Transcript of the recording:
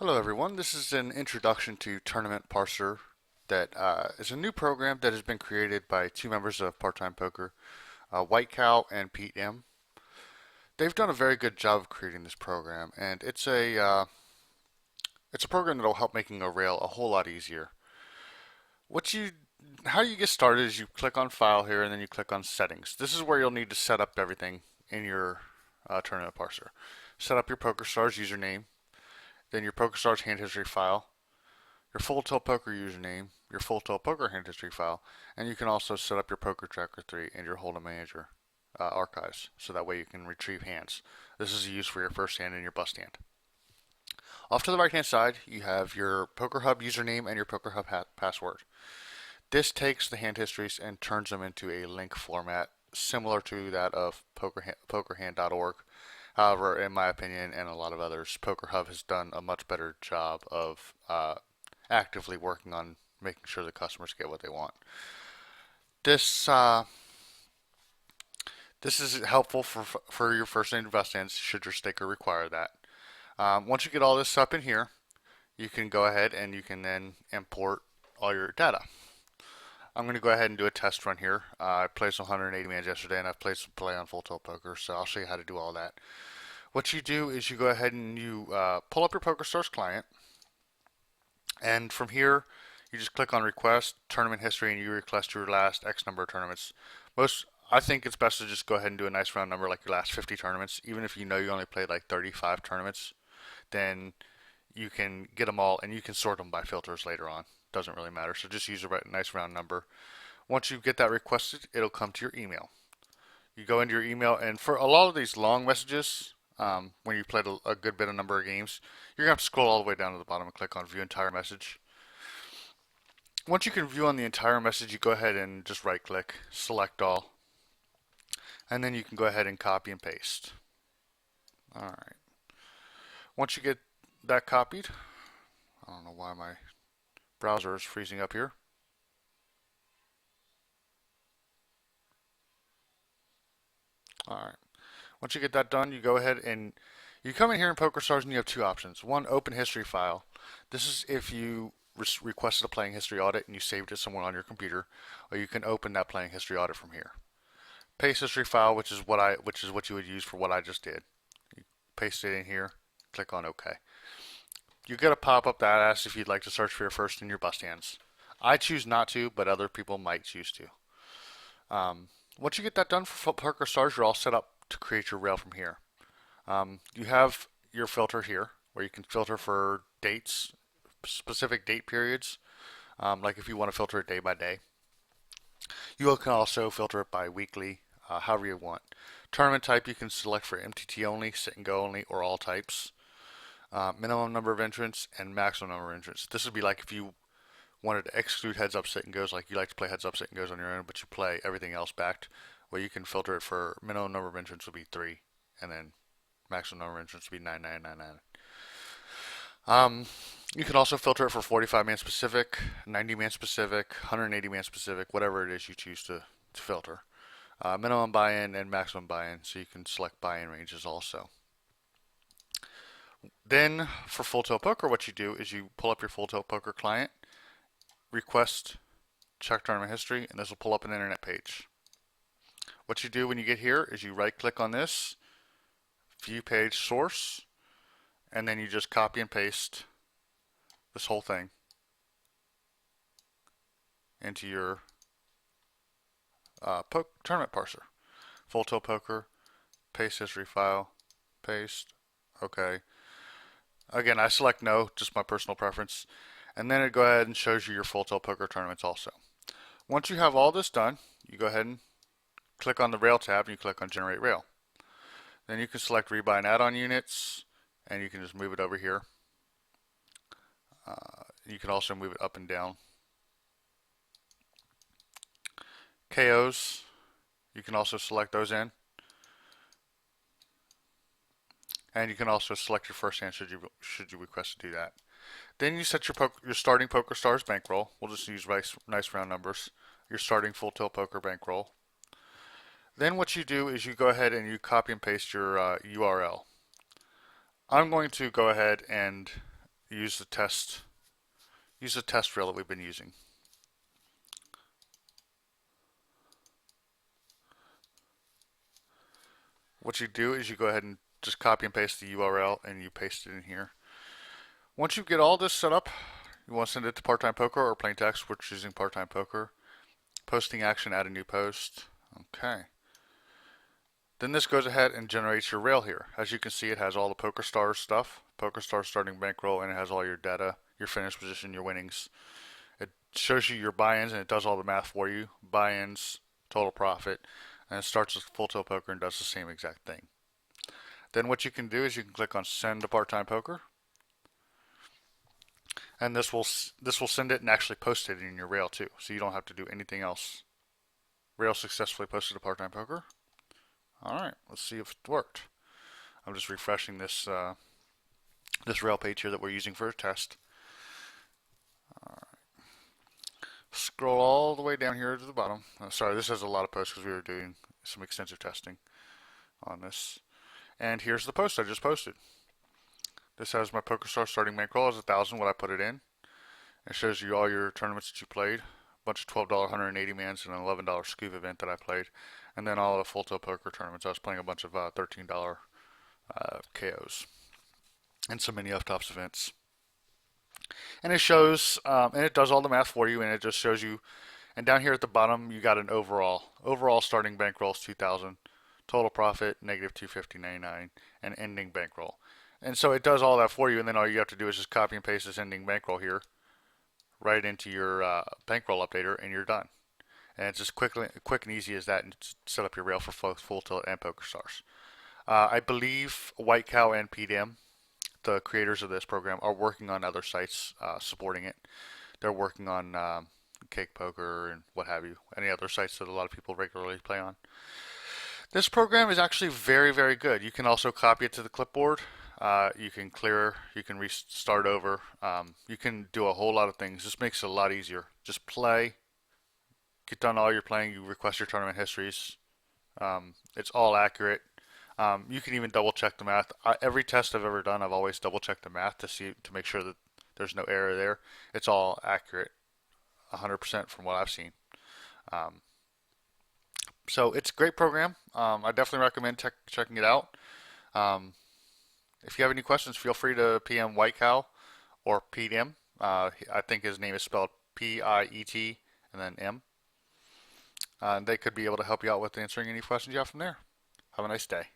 Hello everyone, this is an introduction to Tournament Parser that is a new program that has been created by two members of Part-Time Poker, whitecow and PietM. They've done a very good job of creating this program, and it's a program that will help making a rail a whole lot easier. What you How you get started is you click on File here and then you click on Settings. This is where you'll need to set up everything in your Tournament Parser. Set up your PokerStars username, then your PokerStars hand history file, your Full Tilt Poker username, your Full Tilt Poker hand history file, and you can also set up your Poker Tracker 3 and your Hold'em Manager archives, so that way you can retrieve hands. This is used for your first hand and your bust hand. Off to the right hand side, you have your Poker Hub username and your Poker Hub password. This takes the hand histories and turns them into a link format similar to that of pokerhand.org. However, in my opinion and a lot of others, Poker Hub has done a much better job of actively working on making sure the customers get what they want. This this is helpful for your first name bust hands should your staker require that. Once you get all this up in here, you can go ahead and you can then import all your data. I'm going to go ahead and do a test run here. I played some 180 mans yesterday, and I've played some play on Full Tilt Poker, so I'll show you how to do all that. What you do is you go ahead and you pull up your PokerStars client, and from here you just click on Request Tournament History, and you request your last X number of tournaments. I think it's best to just go ahead and do a nice round number like your last 50 tournaments, even if you know you only played like 35 tournaments. Then you can get them all, and you can sort them by filters later on. Doesn't really matter. So just use a nice round number. Once you get that requested, it'll come to your email. You go into your email, and for a lot of these long messages, when you played a good bit of number of games, you're gonna have to scroll all the way down to the bottom and click on View Entire Message. Once you can view on the entire message, you go ahead and just right click, select all, and then you can go ahead and copy and paste. Alright. Once you get that copied, I don't know why my browser is freezing up here. Alright. Once you get that done, you go ahead and you come in here in PokerStars and you have two options. One, open history file. This is if you requested a playing history audit and you saved it somewhere on your computer, or you can open that playing history audit from here. Paste history file, which is what you would use for what I just did. You paste it in here, click on OK. You get a pop-up that asks if you'd like to search for your first and your bust hands. I choose not to, but other people might choose to. Once you get that done for PokerStars, you're all set up to create your rail from here. You have your filter here, where you can filter for dates, specific date periods, like if you want to filter it day by day. You can also filter it by weekly, however you want. Tournament type you can select for MTT only, sit and go only, or all types. Minimum number of entrants and maximum number of entrants. This would be like if you wanted to exclude heads up, sit and goes, like you like to play heads up, sit and goes on your own, but you play everything else backed. Well, you can filter it for minimum number of entrants would be 3, and then maximum number of entrants would be 9999. You can also filter it for 45 man specific, 90 man specific, 180 man specific, whatever it is you choose to filter. Minimum buy-in and maximum buy-in, so you can select buy-in ranges also. Then for Full Tilt Poker, what you do is you pull up your Full Tilt Poker client, request check tournament history, and this will pull up an internet page. What you do when you get here is you right click on this, view page source, and then you just copy and paste this whole thing into your tournament parser. Full Tilt Poker, paste history file, paste, okay. Again, I select no, just my personal preference. And then it go ahead and shows you your Full Tilt Poker tournaments also. Once you have all this done, you go ahead and click on the Rail tab and you click on Generate Rail. Then you can select Rebuy and Add-on Units, and you can just move it over here. You can also move it up and down. KOs, you can also select those in. And you can also select your first hand should you request to do that. Then you set your starting PokerStars bankroll. We'll just use nice round numbers. Your starting Full Tilt Poker bankroll. Then what you do is you go ahead and you copy and paste your URL. I'm going to go ahead and use the test rail that we've been using. What you do is you go ahead and just copy and paste the URL and you paste it in here. Once you get all this set up, you want to send it to Part-Time Poker or plain text. We're choosing Part-Time Poker. Posting action, add a new post. Okay. Then this goes ahead and generates your rail here. As you can see, it has all the PokerStars stuff, PokerStars starting bankroll, and it has all your data, your finish position, your winnings. It shows you your buy-ins and it does all the math for you. Buy-ins, total profit, and it starts with full tilt poker and does the same exact thing. Then what you can do is you can click on send to Part-Time Poker, and this will send it and actually post it in your rail too, so you don't have to do anything else. Rail successfully posted to Part-Time Poker. All right, let's see if it worked. I'm just refreshing this this rail page here that we're using for a test. All right. Scroll all the way down here to the bottom. Sorry, this has a lot of posts because we were doing some extensive testing on this. And here's the post I just posted. This has my PokerStars starting bankroll as 1,000, what I put it in. It shows you all your tournaments that you played. A bunch of $12 180 mans and an $11 scuba event that I played. And then all the full tilt poker tournaments. I was playing a bunch of $13 KOs. And some mini F-Tops events. And it shows, and it does all the math for you, and it just shows you, and down here at the bottom, you got an overall. Overall starting bankroll is 2,000. Total profit, negative 250.99, and ending bankroll. And so it does all that for you, and then all you have to do is just copy and paste this ending bankroll here right into your bankroll updater, and you're done. And it's just quick and easy as that, and set up your rail for full tilt and PokerStars. I believe whitecow and PietM, the creators of this program, are working on other sites supporting it. They're working on Cake Poker and what have you, any other sites that a lot of people regularly play on. This program is actually very, very good. You can also copy it to the clipboard. You can clear, you can restart over. You can do a whole lot of things. This makes it a lot easier. Just play, get done all your playing, you request your tournament histories. It's all accurate. You can even double check the math. Every test I've ever done, I've always double checked the math to make sure that there's no error there. It's all accurate, 100% from what I've seen. So it's a great program. I definitely recommend checking it out. If you have any questions, feel free to PM whitecow or PietM. I think his name is spelled Piet and then M. They could be able to help you out with answering any questions you have from there. Have a nice day.